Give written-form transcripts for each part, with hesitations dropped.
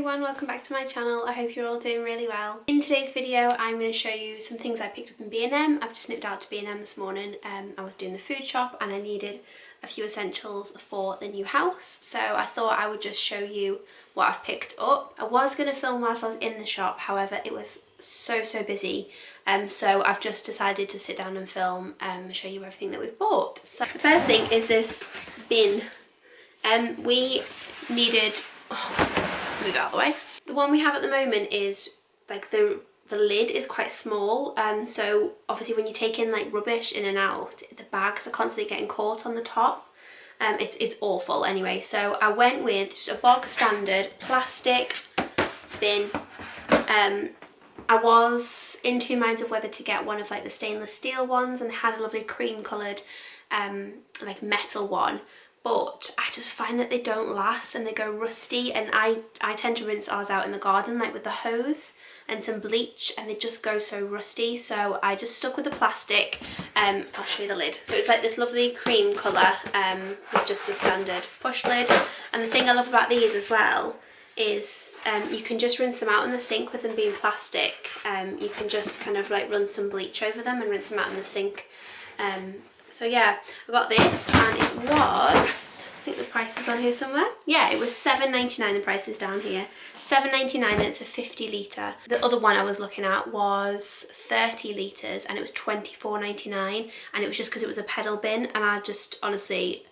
everyone, welcome back to my channel. I hope you're all doing really well. In today's video I'm going to show you some things I picked up in B&M. I've just nipped out to B&M this morning. I was doing the food shop and I needed a few essentials for the new house, so I thought I would just show you what I've picked up. I was going to film whilst I was in the shop, however it was so busy, so I've just decided to sit down and film and show you everything that we've bought. So the first thing is this bin. We needed, move out of the way. The one we have at the moment is like the lid is quite small, so obviously when you take in like rubbish in and out, the bags are constantly getting caught on the top. It's awful anyway, so I went with just a bog standard plastic bin. I was in two minds of whether to get one of like the stainless steel ones, and they had a lovely cream coloured like metal one, but I just find that they don't last and they go rusty, and I tend to rinse ours out in the garden like with the hose and some bleach, and they just go so rusty, so I just stuck with the plastic. I'll show you the lid. So it's like this lovely cream colour with just the standard push lid, and the thing I love about these as well is you can just rinse them out in the sink with them being plastic. You can just kind of like run some bleach over them and rinse them out in the sink. So yeah, I got this and it was, I think the price is on here somewhere. Yeah, it was £7.99, the price is down here. £7.99 and it's a 50 litre. The other one I was looking at was 30 litres and it was £24.99, and it was just because it was a pedal bin, and I just honestly,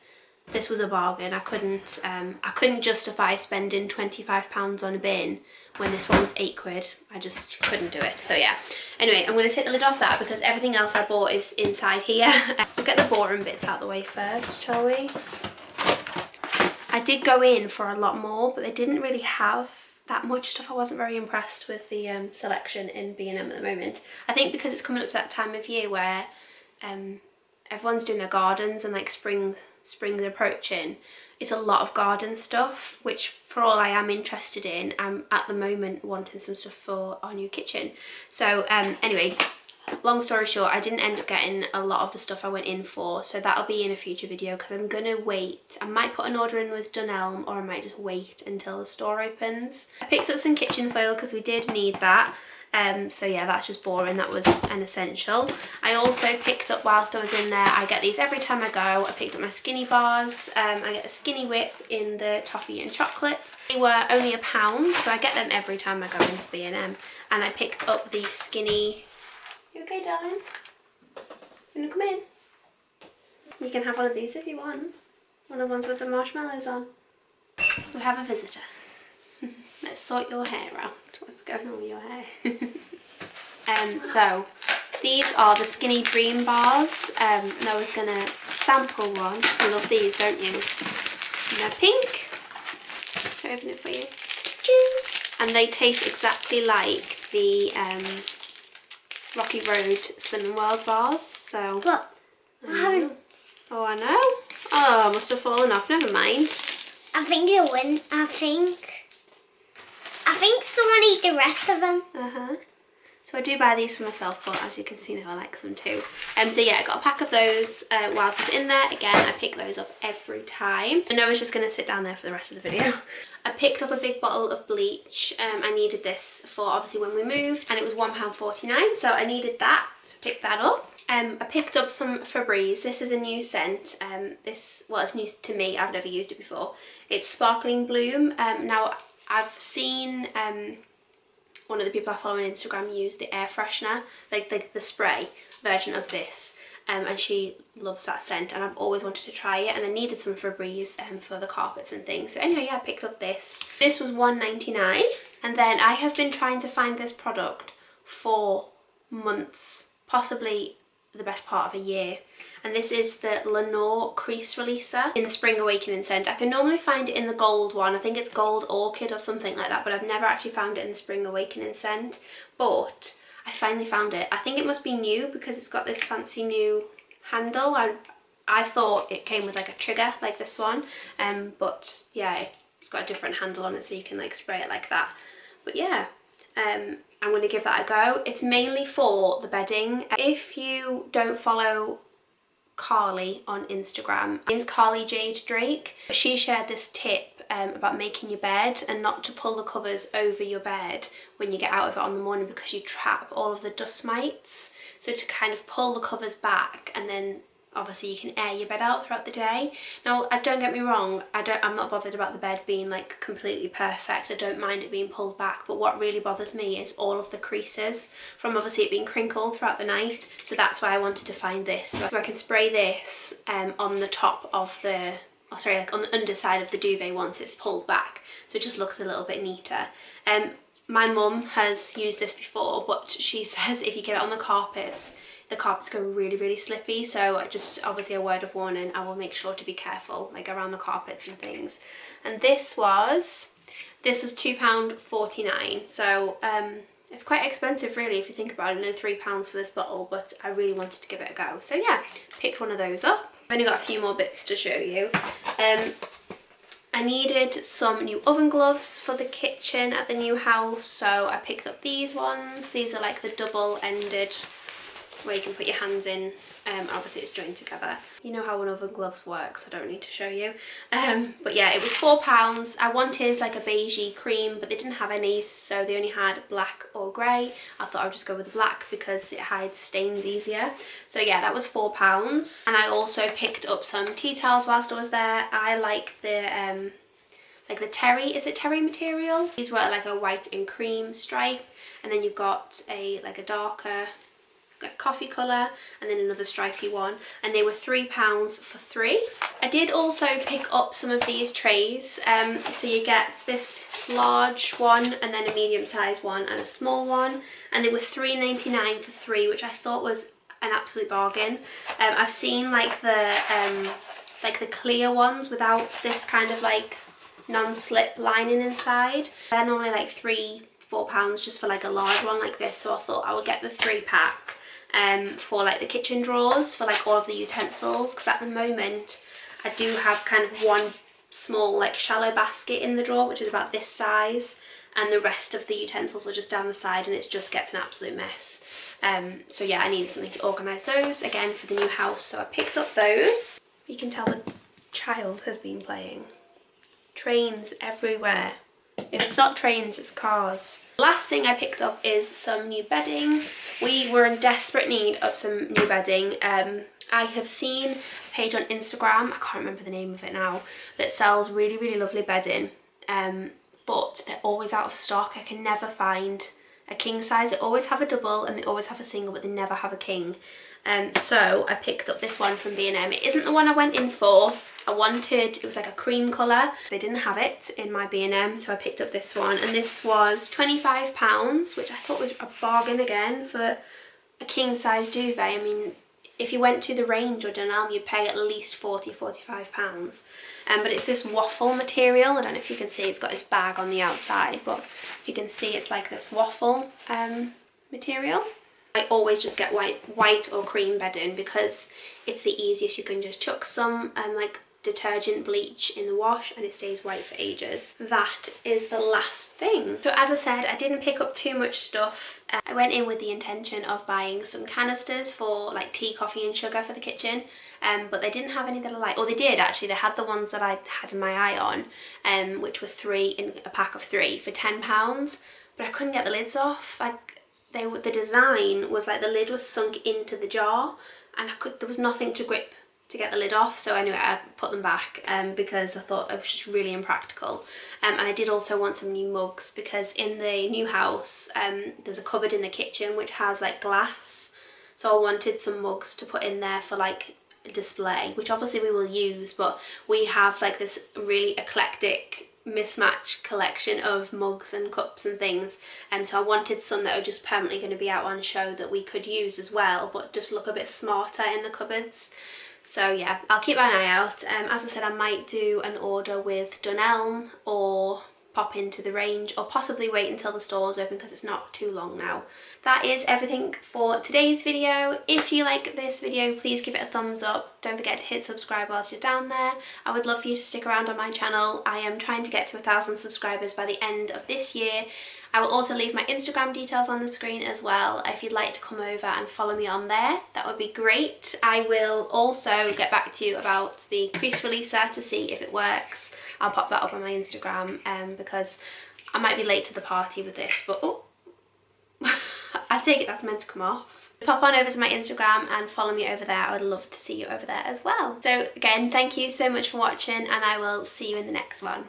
this was a bargain. I couldn't justify spending £25 on a bin when this one's £8. I just couldn't do it. So yeah, anyway, I'm going to take the lid off that because everything else I bought is inside here. We'll get the boring bits out of the way first, shall we? I did go in for a lot more, but they didn't really have that much stuff. I wasn't very impressed with the selection in B&M at the moment. I think because it's coming up to that time of year where everyone's doing their gardens and like spring's approaching. It's a lot of garden stuff, which for all I am interested in, I'm at the moment wanting some stuff for our new kitchen. So anyway, long story short, I didn't end up getting a lot of the stuff I went in for, so that'll be in a future video because I'm gonna wait. I might put an order in with Dunelm, or I might just wait until the store opens. I picked up some kitchen foil because we did need that. So yeah, that's just boring, that was an essential. I also picked up, whilst I was in there, I get these every time I go, I picked up my skinny bars. I get a skinny whip in the toffee and chocolate. They were only £1, so I get them every time I go into B&M. And I picked up the skinny, you okay darling? You wanna come in? You can have one of these if you want. One of the ones with the marshmallows on. We have a visitor. Let's sort your hair out. What's going on with your hair? So these are the Skinny Dream bars. And I was gonna sample one. You love these, don't you? And they're pink. I'll open it for you. And they taste exactly like the Rocky Road Slim and Wild bars. So but I oh, I know. Oh, must have fallen off. Never mind. I think it went. I think someone ate the rest of them. So I do buy these for myself, but as you can see now I like them too. So yeah, I got a pack of those whilst I was in there. Again, I pick those up every time. And I was just going to sit down there for the rest of the video. I picked up a big bottle of bleach. I needed this for obviously when we moved, and it was £1.49, so I needed that to pick that up. I picked up some Febreze. This is a new scent. Well, it's new to me. I've never used it before. It's Sparkling Bloom. Now, I've seen one of the people I follow on Instagram use the air freshener, like the spray version of this, and she loves that scent, and I've always wanted to try it, and I needed some Febreze for the carpets and things. So anyway, yeah, I picked up this. This was £1.99, and then I have been trying to find this product for months, possibly the best part of a year, and this is the Lenore Crease Releaser in the Spring Awakening scent. I can normally find it in the gold one. I think it's Gold Orchid or something like that, but I've never actually found it in the Spring Awakening scent. But I finally found it. I think it must be new because it's got this fancy new handle. I thought it came with like a trigger like this one, but yeah, it's got a different handle on it, so you can like spray it like that. But yeah, I'm going to give that a go. It's mainly for the bedding. If you don't follow Carly on Instagram, her name's Carly Jade Drake, she shared this tip about making your bed and not to pull the covers over your bed when you get out of it on the morning, because you trap all of the dust mites. So to kind of pull the covers back, and then obviously you can air your bed out throughout the day. Now, don't get me wrong, I'm not bothered about the bed being like completely perfect. I don't mind it being pulled back, but what really bothers me is all of the creases from obviously it being crinkled throughout the night. So that's why I wanted to find this. So I can spray this on the top of the, like on the underside of the duvet once it's pulled back. So it just looks a little bit neater. My mum has used this before, but she says if you get it on the carpets go really, really slippy. So just obviously a word of warning, I will make sure to be careful like around the carpets and things. And this was £2.49, so it's quite expensive really if you think about it. Nearly £3 for this bottle, but I really wanted to give it a go. So yeah, picked one of those up. I've only got a few more bits to show you. I needed some new oven gloves for the kitchen at the new house, so I picked up these ones. These are like the double-ended, where you can put your hands in, obviously it's joined together. You know how an oven gloves works, I don't need to show you. But yeah, it was £4. I wanted like a beigey cream, but they didn't have any, so they only had black or grey. I thought I would just go with the black because it hides stains easier. So yeah, that was £4. And I also picked up some tea towels whilst I was there. I like the terry, is it terry material? These were like a white and cream stripe, and then you've got a darker like coffee colour, and then another stripy one, and they were £3 for 3. I did also pick up some of these trays, so you get this large one and then a medium sized one and a small one, and they were £3.99 for 3, which I thought was an absolute bargain. I've seen like the clear ones without this kind of like non-slip lining inside. They're normally like £3-4 just for like a large one like this, so I thought I would get the 3-pack for like the kitchen drawers for like all of the utensils, because at the moment I do have kind of one small like shallow basket in the drawer which is about this size, and the rest of the utensils are just down the side, and it just gets an absolute mess. So yeah, I needed something to organise those again for the new house, so I picked up those. You can tell the child has been playing. Trains everywhere. If it's not trains, it's cars. Last thing I picked up is some new bedding. We were in desperate need of some new bedding. I have seen a page on Instagram, I can't remember the name of it now, that sells really, really lovely bedding, but they're always out of stock. I can never find a king size. They always have a double and they always have a single, but they never have a king. So I picked up this one from B&M. It isn't the one I went in for. It was like a cream colour. They didn't have it in my B&M, so I picked up this one, and this was £25, which I thought was a bargain again for a king size duvet. I mean, if you went to the Range or Dunelm, you'd pay at least £40-45. But it's this waffle material. I don't know if you can see, it's got this bag on the outside, but if you can see, it's like this waffle material. I always just get white or cream bedding because it's the easiest. You can just chuck some like detergent bleach in the wash and it stays white for ages. That is the last thing. So as I said, I didn't pick up too much stuff. I went in with the intention of buying some canisters for like tea, coffee and sugar for the kitchen, but they didn't have any that I like. Or they did actually. They had the ones that I had my eye on, which were 3 in a pack of 3 for £10, but I couldn't get the lids off. The design was like the lid was sunk into the jar, and there was nothing to grip to get the lid off. So anyway, I put them back because I thought it was just really impractical. And I did also want some new mugs because in the new house there's a cupboard in the kitchen which has like glass, so I wanted some mugs to put in there for like a display, which obviously we will use, but we have like this really eclectic mismatched collection of mugs and cups and things, and so I wanted some that are just permanently going to be out on show that we could use as well, but just look a bit smarter in the cupboards. So yeah, I'll keep an eye out. As I said, I might do an order with Dunelm or pop into the Range, or possibly wait until the store's open because it's not too long now. That is everything for today's video. If you like this video, please give it a thumbs up. don't forget to hit subscribe whilst you're down there. I would love for you to stick around on my channel. I am trying to get to 1,000 subscribers by the end of this year. I will also leave my Instagram details on the screen as well if you'd like to come over and follow me on there. That would be great. I will also get back to you about the crease releaser to see if it works. I'll pop that up on my Instagram because I might be late to the party with this, but oh, I take it that's meant to come off. Pop on over to my Instagram and follow me over there. I would love to see you over there as well. So again, thank you so much for watching, and I will see you in the next one.